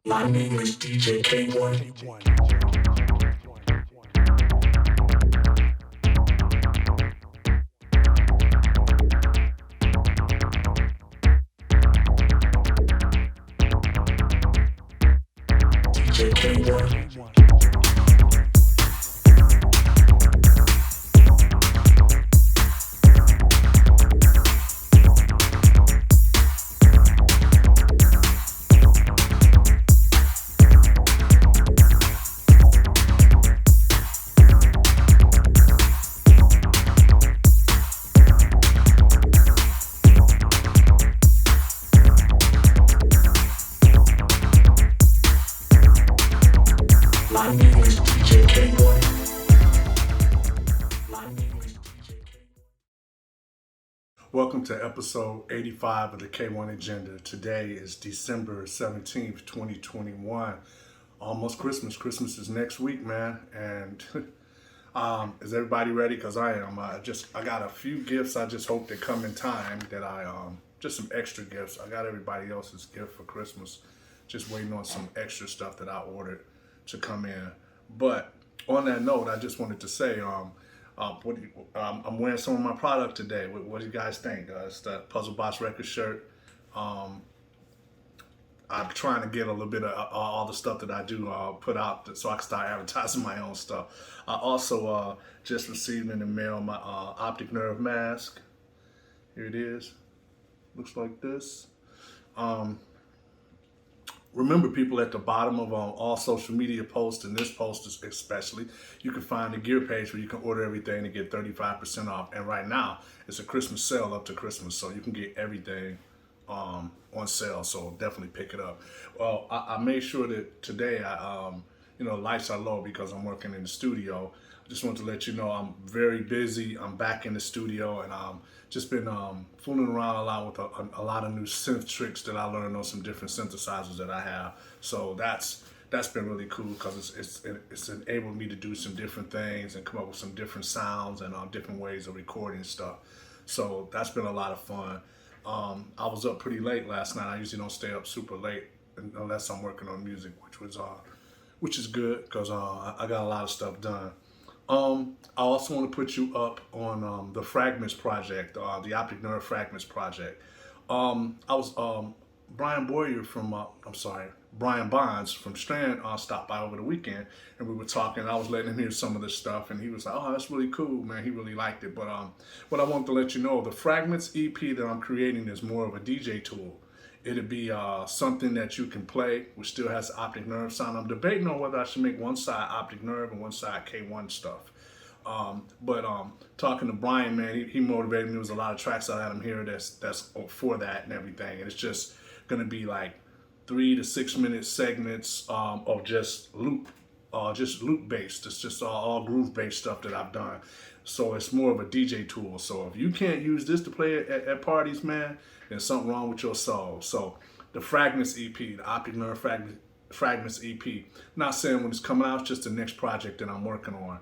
My name is DJ K-1. DJ K-1. My name is DJ K-1. My name is DJ K-1. Welcome to episode 85 of the K-1 Agenda. Today is December 17th, 2021. Almost Christmas. Christmas is next week, man. And is everybody ready? Because I am. I got a few gifts. I just hope they come in time that just some extra gifts. I got everybody else's gift for Christmas. Just waiting on some extra stuff that I ordered to come in. But on that note, I just wanted to say, I'm wearing some of my product today. What do you guys think? It's the Puzzlebox record shirt. I'm trying to get a little bit of all the stuff that I do put out so I can start advertising my own stuff. I also just received in the mail my Optic Nerve mask. Here it is. Looks like this. Remember, people, at the bottom of all social media posts, and this post especially, you can find the gear page where you can order everything to get 35% off. And right now, it's a Christmas sale up to Christmas, so you can get everything on sale. So definitely pick it up. Well, I made sure that today, lights are low because I'm working in the studio. I just want to let you know I'm very busy. I'm back in the studio, and just been fooling around a lot with a lot of new synth tricks that I learned on some different synthesizers that I have. So that's been really cool because it's enabled me to do some different things and come up with some different sounds and different ways of recording stuff. So that's been a lot of fun. I was up pretty late last night. I usually don't stay up super late unless I'm working on music, which is good because I got a lot of stuff done. I also want to put you up on the Fragments project, the Optic Nerve Fragments project. Brian Bonds from Strand stopped by over the weekend, and we were talking. I was letting him hear some of this stuff, and he was like, "Oh, that's really cool, man." He really liked it. But what I want to let you know, the Fragments EP that I'm creating is more of a DJ tool. It'll be something that you can play, which still has the Optic Nerve sound. I'm debating on whether I should make one side Optic Nerve and one side K-1 stuff. But talking to Brian, man, he motivated me. There was a lot of tracks I had him here that's for that and everything. And it's just going to be like 3 to 6 minute segments of just loop based. It's just all groove based stuff that I've done. So it's more of a DJ tool. So if you can't use this to play at parties, man, there's something wrong with your soul. So the Fragments EP, the Optic Nerve Fragments EP, not saying when it's coming out, it's just the next project that I'm working on.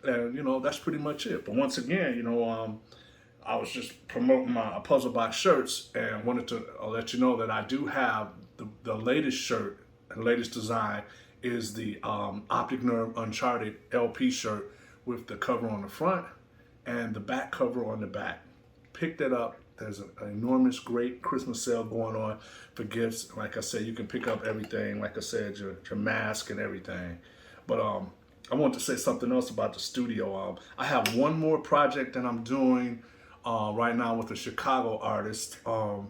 And that's pretty much it. But once again, I was just promoting my Puzzlebox shirts and wanted to let you know that I do have the latest shirt and latest design is the Optic Nerve Uncharted LP shirt with the cover on the front and the back cover on the back. Pick that up. There's an enormous, great Christmas sale going on for gifts. Like I said, you can pick up everything. Like I said, your mask and everything. But I want to say something else about the studio. I have one more project that I'm doing right now with a Chicago artist, a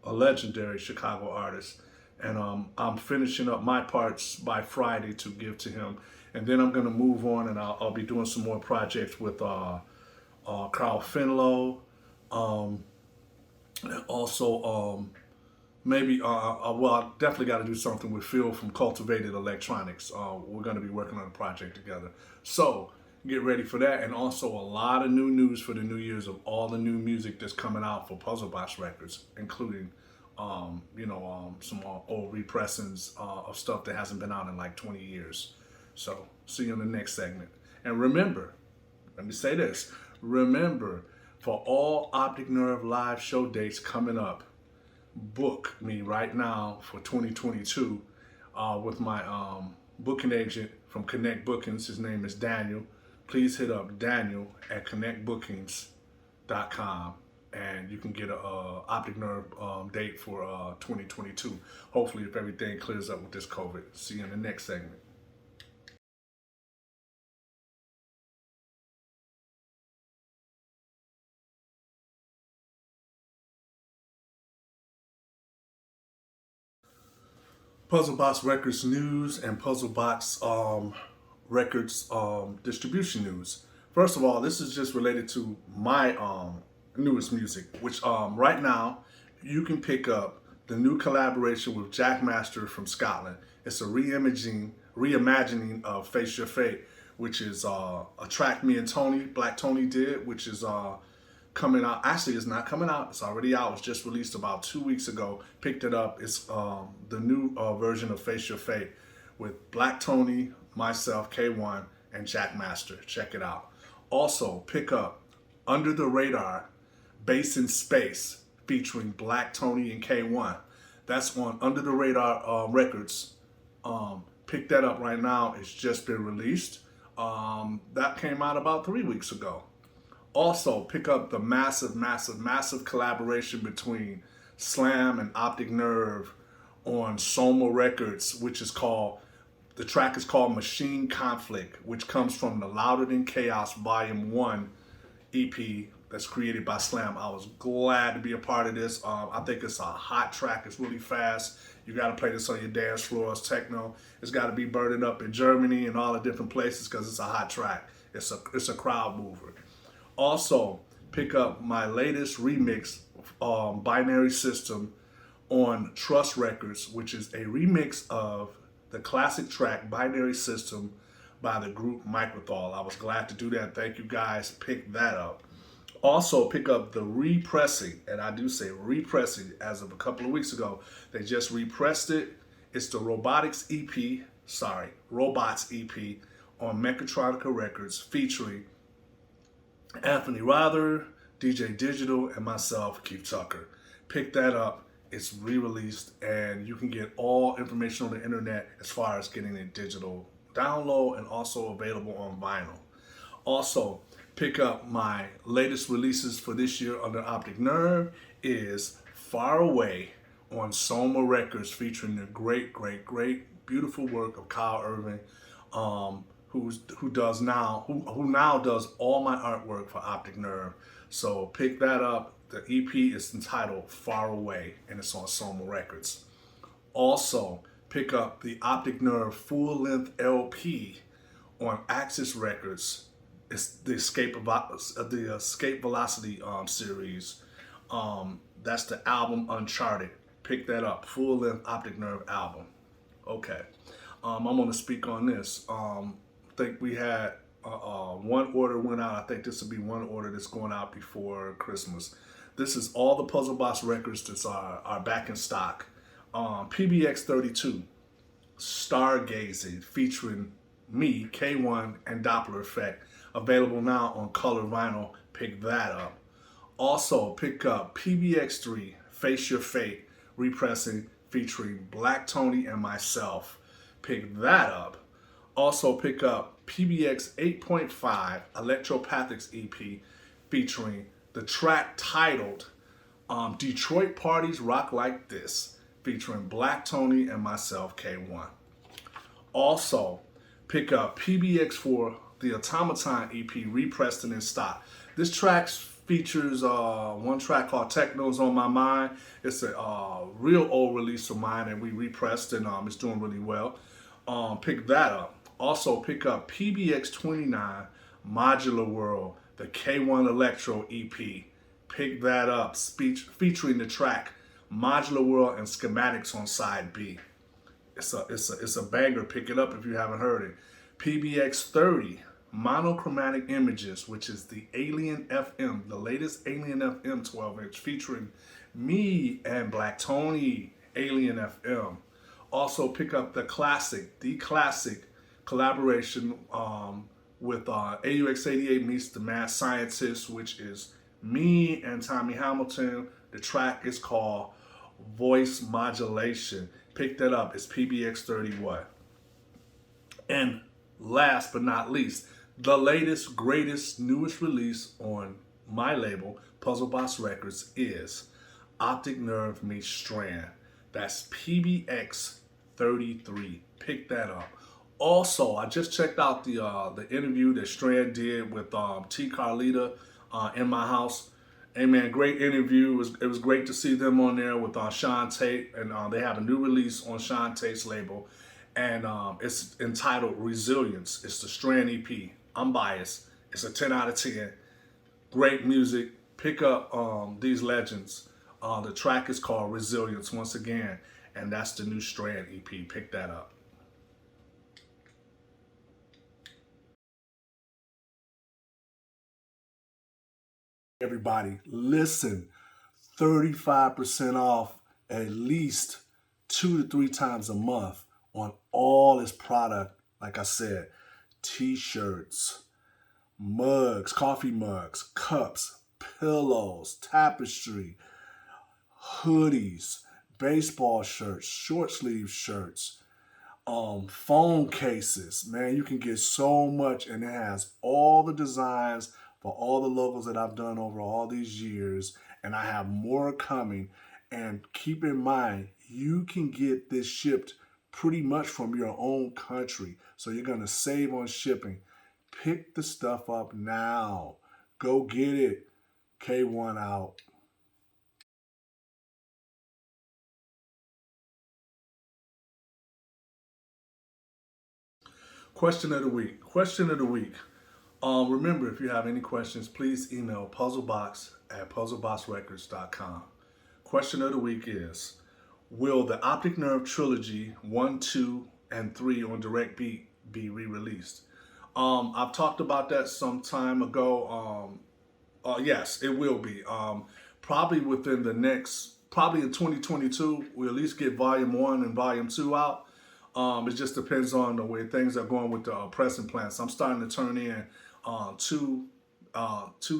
legendary Chicago artist. And I'm finishing up my parts by Friday to give to him. And then I'm going to move on, and I'll be doing some more projects with Carl Finlow. Also, maybe, I definitely got to do something with Phil from Cultivated Electronics. We're going to be working on a project together. So get ready for that. And also a lot of new news for the New Year's of all the new music that's coming out for Puzzlebox Records, including, some old repressings of stuff that hasn't been out in like 20 years. So see you in the next segment. And remember, let me say this, remember, for all Optic Nerve live show dates coming up, book me right now for 2022 with my booking agent from Connect Bookings. His name is Daniel. Please hit up Daniel at connectbookings.com and you can get a Optic Nerve date for 2022. Hopefully, if everything clears up with this COVID. See you in the next segment. Puzzlebox Records news and Puzzlebox Records distribution news. First of all, this is just related to my newest music, which right now you can pick up the new collaboration with Jackmaster from Scotland. It's a reimagining of Face Your Fate, which is a track me and Blak Tony did, which is coming out. Actually, it's not coming out. It's already out. It's just released about 2 weeks ago. Picked it up. It's the new version of Face Your Fate with Blak Tony, myself, K-1, and Jackmaster. Check it out. Also, pick up Under the Radar, Bass in Space, featuring Blak Tony and K-1. That's on Under the Radar Records. Pick that up right now. It's just been released. That came out about 3 weeks ago. Also, pick up the massive collaboration between Slam and Optic Nerve on Soma Records, which is called, the track is called Machine Conflict, which comes from the Louder Than Chaos Volume 1 EP that's created by Slam. I was glad to be a part of this. I think it's a hot track. It's really fast. You got to play this on your dance floors, techno. It's got to be burning up in Germany and all the different places because it's a hot track. It's a crowd mover. Also, pick up my latest remix, Binary System, on Trust Records, which is a remix of the classic track Binary System by the group Microthol. I was glad to do that. Thank you guys. Pick that up. Also, pick up the repressing, and I do say repressing as of a couple of weeks ago. They just repressed it. It's the Robots EP on Mechatronica Records featuring Anthony Rother, DJ Digital, and myself, Keith Tucker. Pick that up. It's re-released, and you can get all information on the internet as far as getting a digital download and also available on vinyl. Also, pick up my latest releases for this year under Optic Nerve is Far Away on Soma Records, featuring the great, beautiful work of Kyle Irvine, who now does all my artwork for Optic Nerve. So pick that up. The EP is entitled Far Away, and it's on Soma Records. Also, pick up the Optic Nerve full-length LP on Axis Records. It's the Escape Velocity series. That's the album Uncharted. Pick that up. Full-length Optic Nerve album. Okay. I'm going to speak on this. I think we had one order went out. I think this will be one order that's going out before Christmas. This is all the Puzzlebox records that are back in stock. PBX 32, Stargazing, featuring me, K-1, and Doppler Effect. Available now on color vinyl. Pick that up. Also, pick up PBX 3, Face Your Fate, repressing, featuring Blak Tony and myself. Pick that up. Also, pick up PBX 8.5, Electropathics EP, featuring the track titled Detroit Parties Rock Like This, featuring Blak Tony and myself, K-1. Also, pick up PBX 4, the Automaton EP, repressed and in stock. This track features one track called Techno's on My Mind. It's a real old release of mine, and we repressed, and it's doing really well. Pick that up. Also, pick up PBX 29, Modular World, the K-1 Electro EP. Pick that up, featuring the track Modular World and Schematics on side B. It's a banger. Pick it up if you haven't heard it. PBX 30, Monochromatic Images, which is the Alien FM, the latest Alien FM 12-inch, featuring me and Blak Tony, Alien FM. Also, pick up the classic collaboration with AUX88 meets the Mad Scientist, which is me and Tommy Hamilton. The track is called voice modulation. Pick that up. It's PBX31. And last but not least, the latest, greatest, newest release on my label, Puzzlebox Records, is Optic Nerve meets Strand. That's PBX33. Pick that up. Also, I just checked out the interview that Strand did with T. Carlita in my house. Hey man, great interview. It was great to see them on there with Sean Tate, and they have a new release on Sean Tate's label, and it's entitled Resilience. It's the Strand EP. I'm biased. It's a 10 out of 10. Great music. Pick up these legends. The track is called Resilience once again, and that's the new Strand EP. Pick that up. Everybody, listen. 35% off at least 2 to 3 times a month on all this product. Like I said, t-shirts, mugs, coffee mugs, cups, pillows, tapestry, hoodies, baseball shirts, short sleeve shirts, phone cases. Man, you can get so much, and it has all the designs for all the logos that I've done over all these years, and I have more coming. And keep in mind, you can get this shipped pretty much from your own country, so you're gonna save on shipping. Pick the stuff up now. Go get it. K-1 out. Question of the week. Question of the week. Remember, if you have any questions, please email puzzlebox@puzzleboxrecords.com. Question of the week is, will the Optic Nerve Trilogy 1, 2, and 3 on Direct Beat be re-released? I've talked about that some time ago. Yes, it will be. Probably within the next, probably in 2022, we'll at least get Volume 1 and Volume 2 out. It just depends on the way things are going with the pressing plants. I'm starting to turn in two,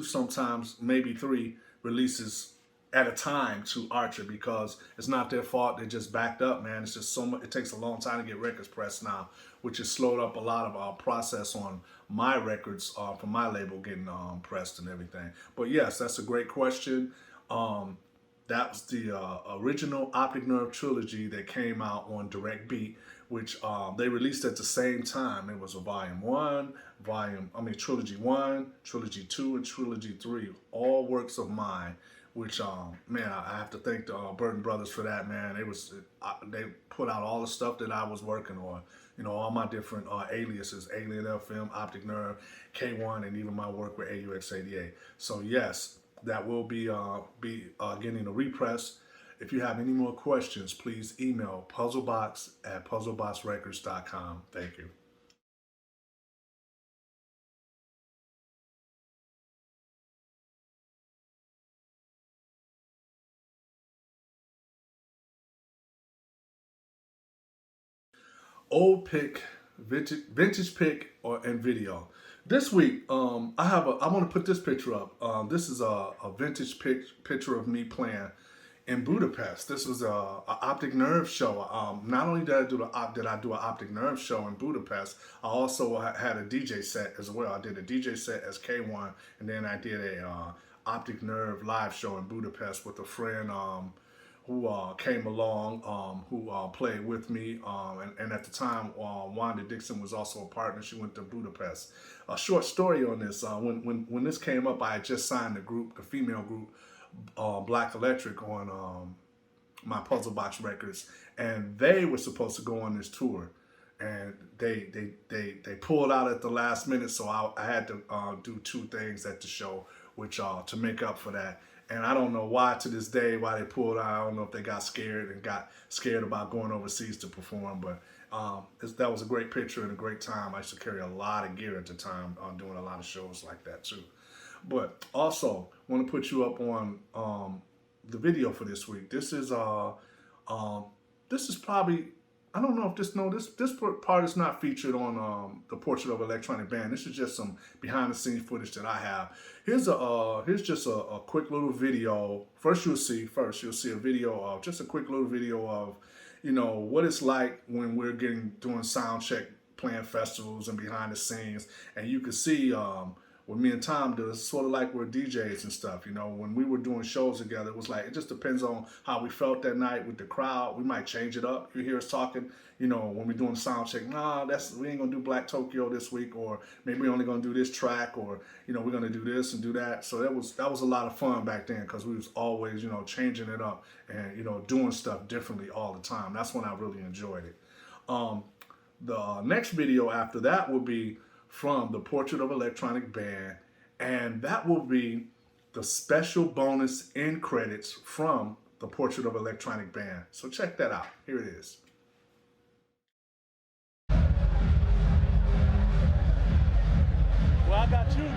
sometimes maybe 3 releases at a time to Archer, because it's not their fault. They just backed up, man. It's just so much. It takes a long time to get records pressed now, which has slowed up a lot of our process on my records from my label getting pressed and everything. But yes, that's a great question. That was the original Optic Nerve Trilogy that came out on Direct Beat, which they released at the same time. It was a Trilogy 1, Trilogy 2, and Trilogy 3, all works of mine, which, man, I have to thank the Burton Brothers for that, man. They put out all the stuff that I was working on, all my different aliases, Alien FM, Optic Nerve, K-1, and even my work with AUX88. So yes, that will be getting a repress. If you have any more questions, please email puzzlebox@puzzleboxrecords.com. Thank you. Old pick, vintage pick, and video. This week, I want to put this picture up. This is a vintage picture of me playing in Budapest. This was a Optic Nerve show. Not only did I do an Optic Nerve show in Budapest, I also had a DJ set as well. I did a DJ set as K-1, and then I did a Optic Nerve live show in Budapest with a friend who came along, who played with me, and at the time, Wanda Dixon was also a partner. She went to Budapest. A short story on this: when this came up, I had just signed the female group, Blak Electric, on my Puzzlebox Records, and they were supposed to go on this tour, and they pulled out at the last minute, so I had to do 2 things at the show, which to make up for that. And I don't know why to this day why they pulled out. I don't know if they got scared about going overseas to perform, but that was a great picture and a great time. I used to carry a lot of gear at the time, doing a lot of shows like that too. But also want to put you up on the video for this week. This is probably I don't know if this part is not featured on the Portrait of Electronic Band. This is just some behind the scenes footage that I have. Here's just a quick little video. First you'll see a video of just a quick little video of, you know, what it's like when we're doing sound check, playing festivals and behind the scenes, and you can see what me and Tom do. It's sort of like we're DJs and stuff. You know, when we were doing shows together, it was like, it just depends on how we felt that night with the crowd. We might change it up. You hear us talking, you know, when we're doing sound check, nah, we ain't gonna do Black Tokyo this week, or maybe we're only gonna do this track, or, you know, we're gonna do this and do that. So that was a lot of fun back then, because we was always, you know, changing it up and, you know, doing stuff differently all the time. That's when I really enjoyed it. The next video after that will be from the Portrait of Electronic Band, and that will be the special bonus end credits from the Portrait of Electronic Band. So check that out. Here it is. Well, I got you.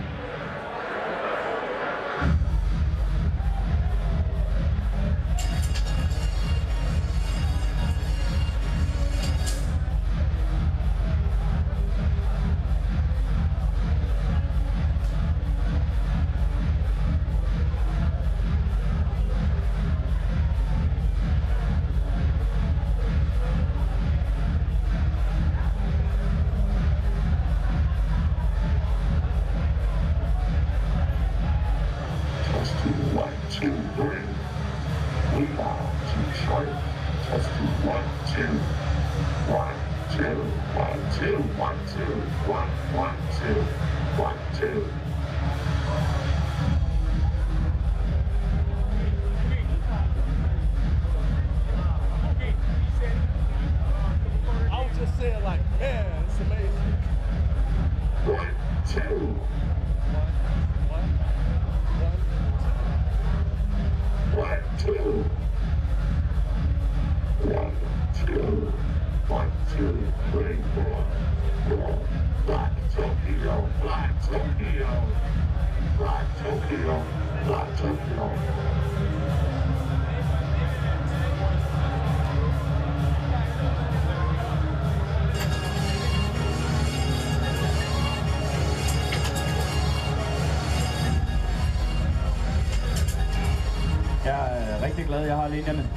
Rigtig glad, jeg har linjerne.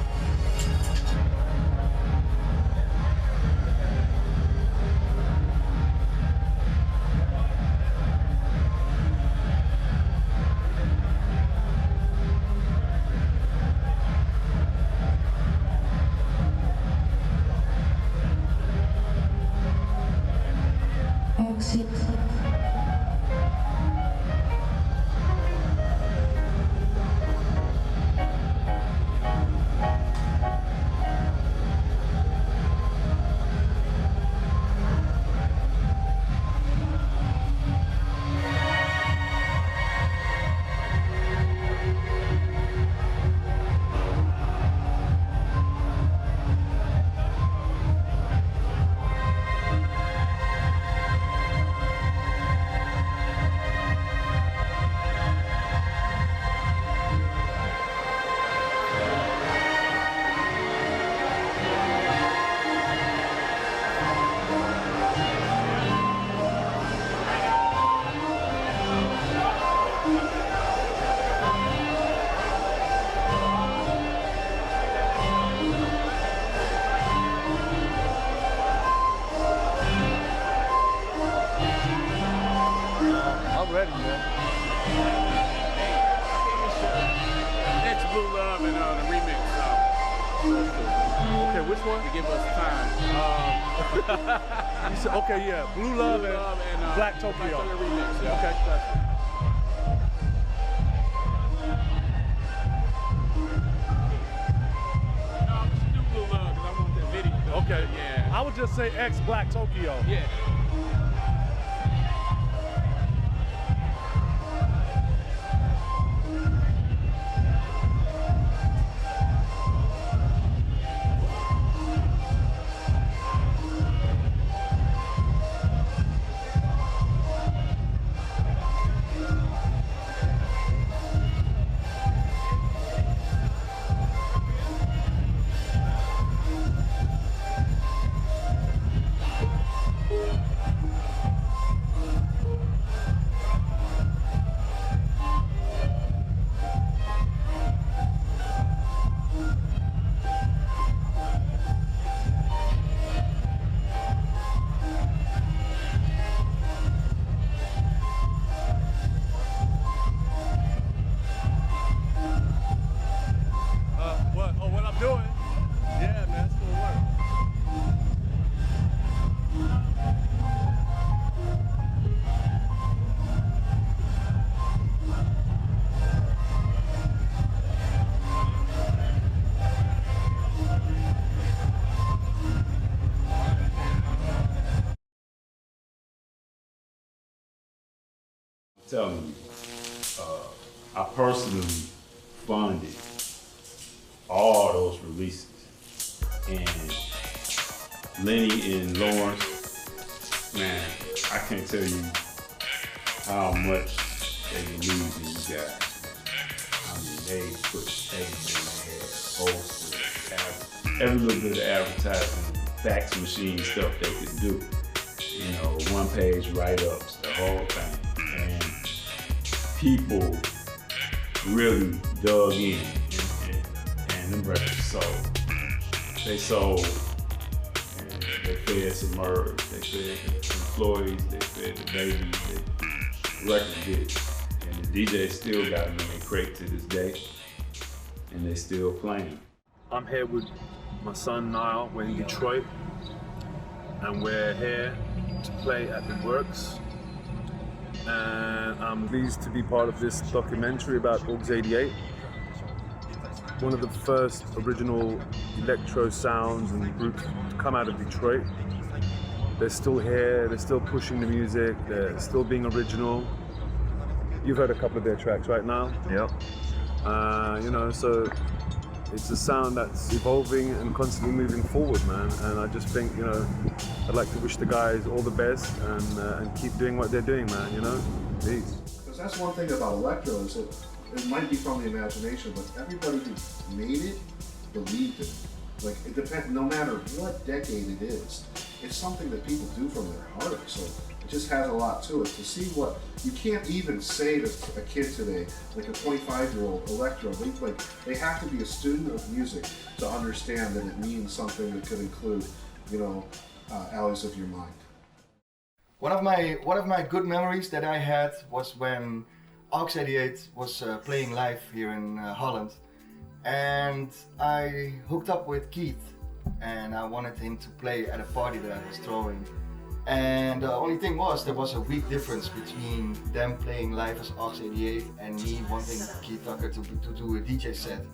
Okay, yeah, Blue Love and Black Tokyo. Remix, yeah. Okay, gotcha. No, we should do Blue Love because I want that video. Okay, yeah. I would just say X Black Tokyo. Yeah. telling you, I personally funded all those releases. And Lenny and Lawrence, man, I can't tell you how much they believe in you guys. I mean, they put everything they had, posters, every little bit of advertising, fax machine stuff they could do. You know, one-page write-ups, the whole thing. And people really dug in, and them records sold. They sold, and they fed Submerge, they fed the employees, they fed the babies, the record did. And the DJs still got them in their crate to this day, and they still playing. I'm here with my son Niall. We're in Detroit, and we're here to play at the Works. And I'm pleased to be part of this documentary about Aux 88. One of the first original electro sounds and groups to come out of Detroit. They're still here, they're still pushing the music, they're still being original. You've heard a couple of their tracks right now. Yep. You know, so it's a sound that's evolving and constantly moving forward, man. And I just think, you know, I'd like to wish the guys all the best and keep doing what they're doing, man, you know? Peace. Because that's one thing about Electro is that it might be from the imagination, but everybody who made it believed it. Like, it depends, no matter what decade it is, it's something that people do from their heart. So it just has a lot to it. To see what, you can't even say to a kid today, like a 25-year-old Electro, they have to be a student of music to understand that it means something that could include, you know, Alleys of Your Mind. One of my good memories that I had was when Aux 88 was playing live here in Holland, and I hooked up with Keith, and I wanted him to play at a party that I was throwing. And the only thing was, there was a week difference between them playing live as Aux 88 and me wanting Keith Tucker to do a DJ set.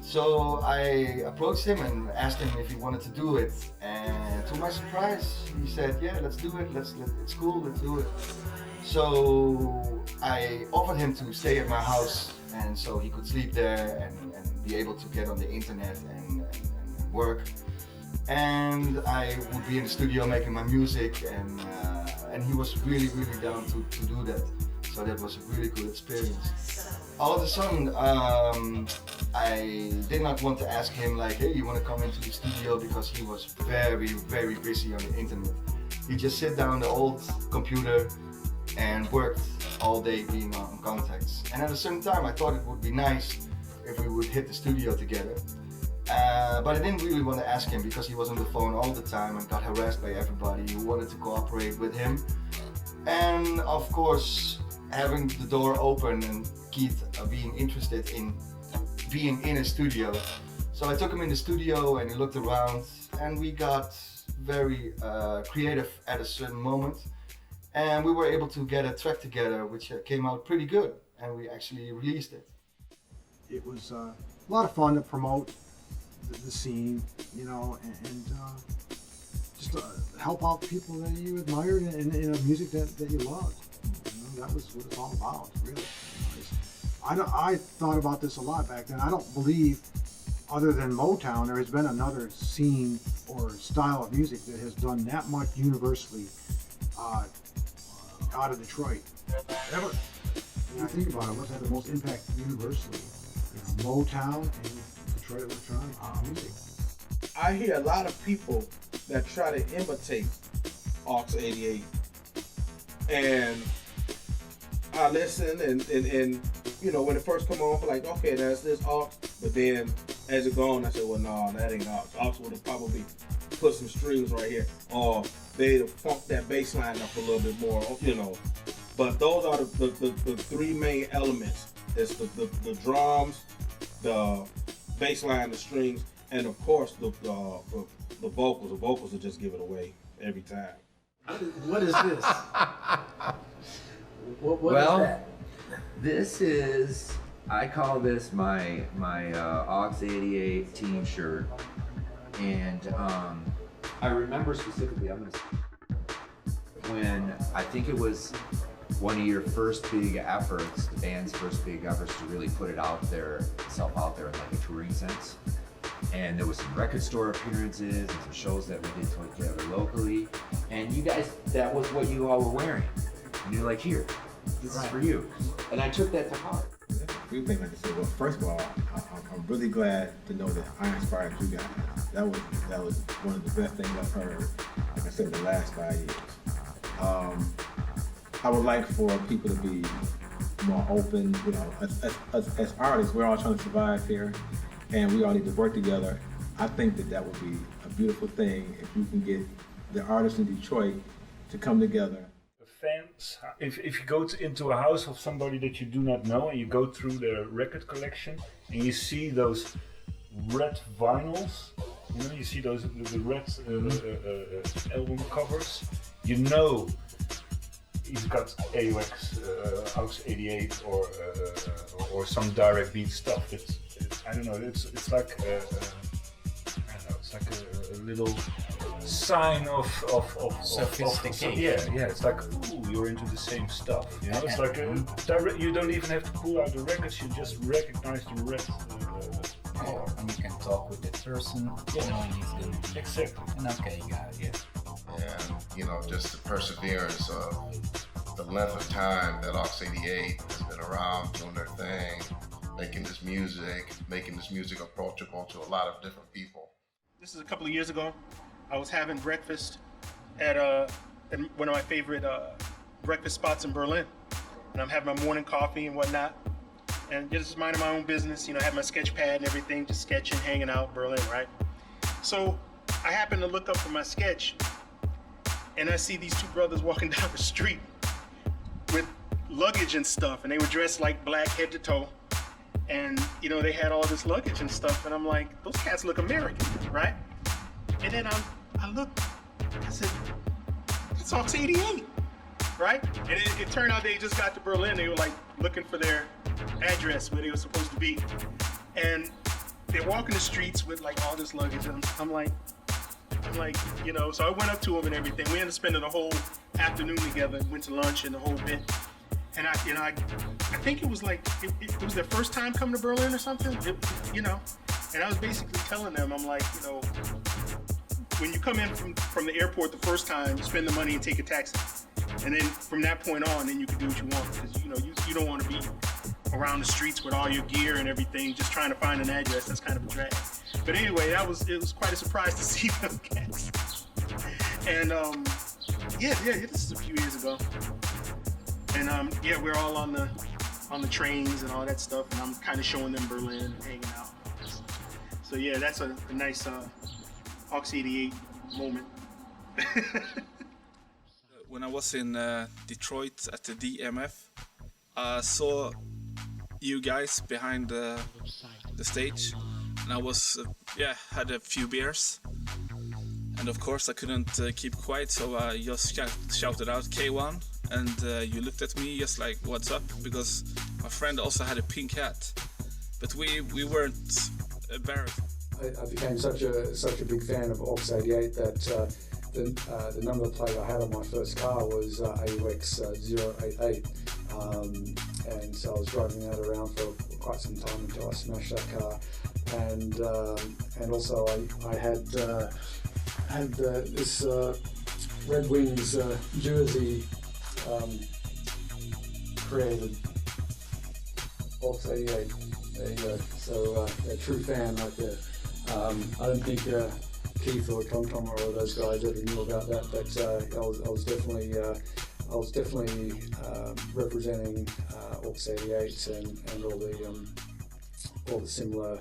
So I approached him and asked him if he wanted to do it, and to my surprise, he said, "Yeah, let's do it. It's cool. Let's do it." So I offered him to stay at my house, and so he could sleep there and be able to get on the internet and work. And I would be in the studio making my music, and he was really down to do that. So that was a really good experience. All of a sudden, I did not want to ask him like, "Hey, you want to come into the studio?" because he was very busy on the internet. He just sit down the old computer and worked all day being on contacts. And at a certain time, I thought it would be nice if we would hit the studio together. But I didn't really want to ask him because he was on the phone all the time and got harassed by everybody who wanted to cooperate with him. And of course, having the door open and Keith being interested in being in a studio. So I took him in the studio and he looked around, and we got very creative at a certain moment. And we were able to get a track together which came out pretty good, and we actually released it. It was a lot of fun to promote the scene, you know, and just help out people that you admired and music that you loved. You know, that was what it's all about, really. I thought about this a lot back then. I don't believe, other than Motown, there has been another scene or style of music that has done that much universally out of Detroit. Ever. When you think about it, what's had the most impact universally? It's Motown and Detroit electronic music. I hear a lot of people that try to imitate Aux 88, and I listen and you know, when it first come on, I'm like, okay, that's this Aux, but then as it go on, I said, well, no, that ain't Aux. Aux would have probably put some strings right here, or they'd have funked that bass line up a little bit more, you know. But those are the three main elements. It's the drums, the bass line, the strings, and of course the vocals. The vocals will just give it away every time. What is this? What is that? This is, I call this my Aux 88 team shirt, and I remember specifically, when I think it was one of your first big efforts, the band's first big efforts to really put it out there, itself out there in like a touring sense. And there was some record store appearances and some shows that we did together locally. And you guys, that was what you all were wearing. And you're like, here, this is for you. And I took that to heart. A few things I can say. Well, first of all, I'm really glad to know that I inspired you guys. That was one of the best things I've heard, like I said, the last 5 years. I would like for people to be more open. You know, as artists, we're all trying to survive here, and we all need to work together. I think that would be a beautiful thing if you can get the artists in Detroit to come together. Fans, if you go into a house of somebody that you do not know and you go through their record collection and you see those red vinyls, you know, you see those the red album covers, you know he's got AUX, AUX 88 or some direct beat stuff. It's I don't know. It's like I don't know. It's like a little sign of sophistication. Yeah. It's like, ooh, you're into the same stuff. You know, it's like direct. You don't even have to pull out the records. You just recognize the red. And you can talk with the person, knowing he's going to be Exactly. an okay guy. Yeah. And you know, just the perseverance of the length of time that Aux 88 has been around doing their thing, making this music approachable to a lot of different people. This is a couple of years ago. I was having breakfast at one of my favorite breakfast spots in Berlin, and I'm having my morning coffee and whatnot, and just minding my own business. You know, I had my sketch pad and everything, just sketching, hanging out in Berlin, right? So I happened to look up from my sketch, and I see these two brothers walking down the street with luggage and stuff, and they were dressed like Blak head to toe, and you know, they had all this luggage and stuff, and I'm like, those cats look American, right? And then I looked, I said, it's Aux 88, right? And it turned out they just got to Berlin. They were like looking for their address where they were supposed to be. And they're walking the streets with like all this luggage. And I'm like, you know, so I went up to them and everything. We ended up spending the whole afternoon together, went to lunch and the whole bit. And I think it was like, it was their first time coming to Berlin or something, you know? And I was basically telling them, I'm like, you know, when you come in from the airport the first time, spend the money and take a taxi. And then from that point on, then you can do what you want. Because, you know, you don't want to be around the streets with all your gear and everything, just trying to find an address. That's kind of a drag. But anyway, it was quite a surprise to see them cats. And yeah, this is a few years ago. And yeah, we're all on the trains and all that stuff. And I'm kind of showing them Berlin and hanging out. So yeah, that's a nice Aux 88 moment. When I was in Detroit at the DMF, I saw you guys behind the stage, and I was had a few beers, and of course I couldn't keep quiet, so I just shouted out K-1, and you looked at me just like, what's up? Because my friend also had a pink hat, but we weren't embarrassed. I became such a big fan of Aux 88 that the number plate I had on my first car was AUX 088, and so I was driving that around for quite some time until I smashed that car, and also I had this Red Wings jersey created, Aux 88. There you go. So a true fan right there. I don't think Keith or Tom or all those guys ever knew about that, but I was definitely representing Aux 88 and all the similar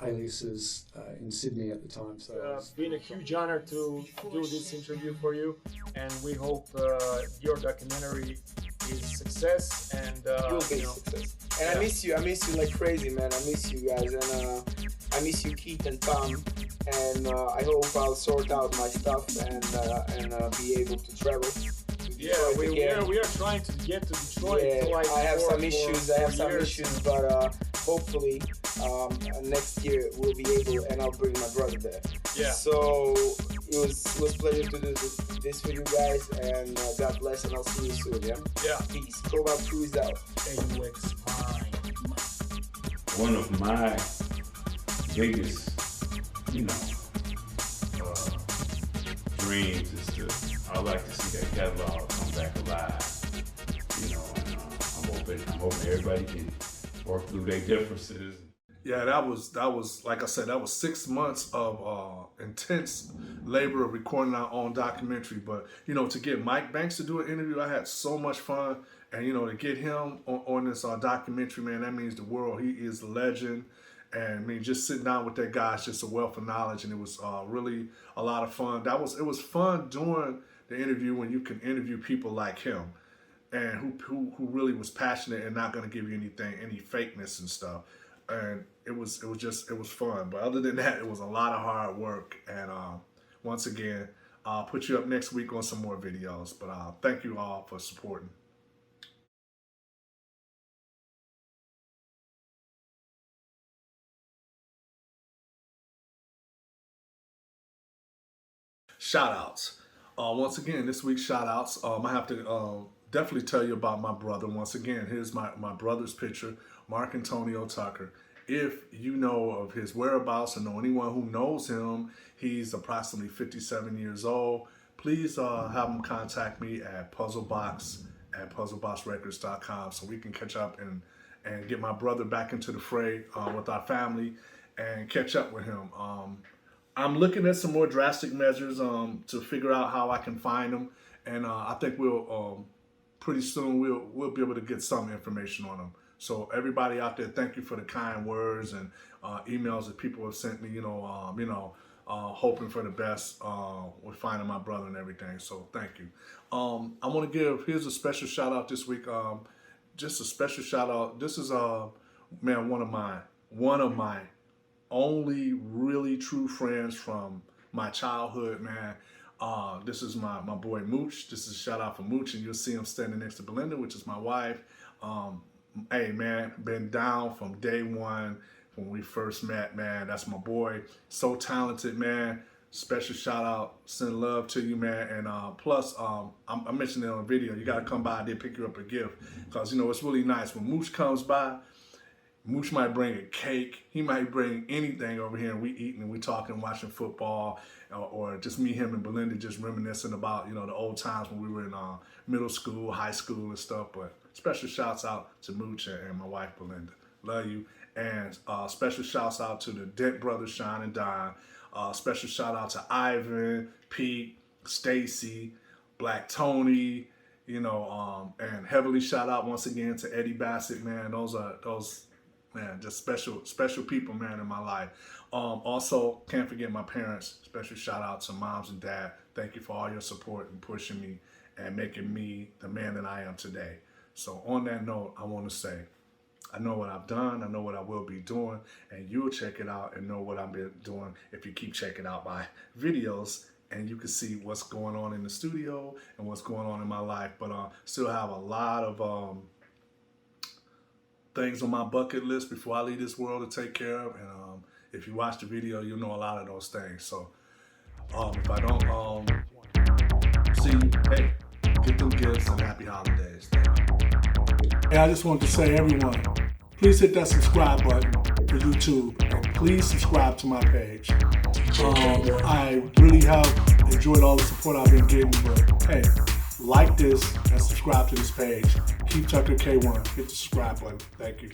aliases in Sydney at the time. So it's been a huge honor to do this interview for you, and we hope your documentary is success, and you'll be success. And I miss you like crazy, man. I miss you guys, and I miss you, Keith and Tom. And I hope I'll sort out my stuff and be able to travel with Yeah, Detroit we again. are trying to get to Detroit. Yeah, to like I have for some issues. I have some years. issues, but hopefully next year we'll be able, and I'll bring my brother there. Yeah. So it was a pleasure to do this with you guys, and God bless, and I'll see you soon. Yeah. Yeah. Peace. Cobalt Crew is out. AUX Prime. One of my biggest, dreams is I like to see that catalog come back alive. And I'm hoping everybody can work through their differences. Yeah, that was like I said, that was 6 months of intense labor of recording our own documentary. But to get Mike Banks to do an interview, I had so much fun, and to get him on this documentary, man, that means the world. He is a legend, and I mean, just sitting down with that guy is just a wealth of knowledge, and it was really a lot of fun. It was fun doing the interview when you can interview people like him, and who really was passionate and not going to give you any fakeness and stuff. And it was fun. But other than that, it was a lot of hard work. And once again, I'll put you up next week on some more videos. But thank you all for supporting. Shout outs. Once again, this week's shout outs, I have to definitely tell you about my brother. Once again, here's my brother's picture, Mark Antonio Tucker. If you know of his whereabouts or know anyone who knows him, he's approximately 57 years old. Please have him contact me at Puzzlebox at puzzleboxrecords.com so we can catch up and get my brother back into the fray with our family and catch up with him. I'm looking at some more drastic measures to figure out how I can find him, and I think we'll pretty soon we'll be able to get some information on him. So everybody out there, thank you for the kind words and emails that people have sent me. Hoping for the best with finding my brother and everything. So thank you. I want to here's a special shout out this week. Just a special shout out. This is man, one of my only really true friends from my childhood, man. This is my boy Mooch. This is a shout out for Mooch, and you'll see him standing next to Belinda, which is my wife. Hey man, been down from day one when we first met, man. That's my boy. So talented, man. Special shout out, send love to you, man. And plus, I mentioned it on the video. You gotta come by there, pick you up a gift, because it's really nice when Mooch comes by. Mooch might bring a cake. He might bring anything over here, and we eating and we talking, watching football, or just me, him, and Belinda just reminiscing about the old times when we were in middle school, high school, and stuff. But special shouts out to Mooch and my wife Belinda. Love you. And special shouts out to the Dent brothers, Sean and Don. Special shout out to Ivan, Pete, Stacy, Black Tony. And heavily shout out once again to Eddie Bassett, man. Those. Man, just special people, man, in my life. Also, can't forget my parents. Special shout out to moms and dad. Thank you for all your support and pushing me and making me the man that I am today. So on that note, I want to say, I know what I've done. I know what I will be doing. And you'll check it out and know what I've been doing if you keep checking out my videos. And you can see what's going on in the studio and what's going on in my life. But still have a lot of things on my bucket list before I leave this world to take care of, and if you watch the video, you'll know a lot of those things. So if I don't see you, hey, get them gifts and happy holidays. Hey, I just wanted to say, everyone, please hit that subscribe button for YouTube, and please subscribe to my page. I really have enjoyed all the support I've been getting, but hey, like this and subscribe to this page. Keep Tucker K-1. Hit the subscribe button. Thank you.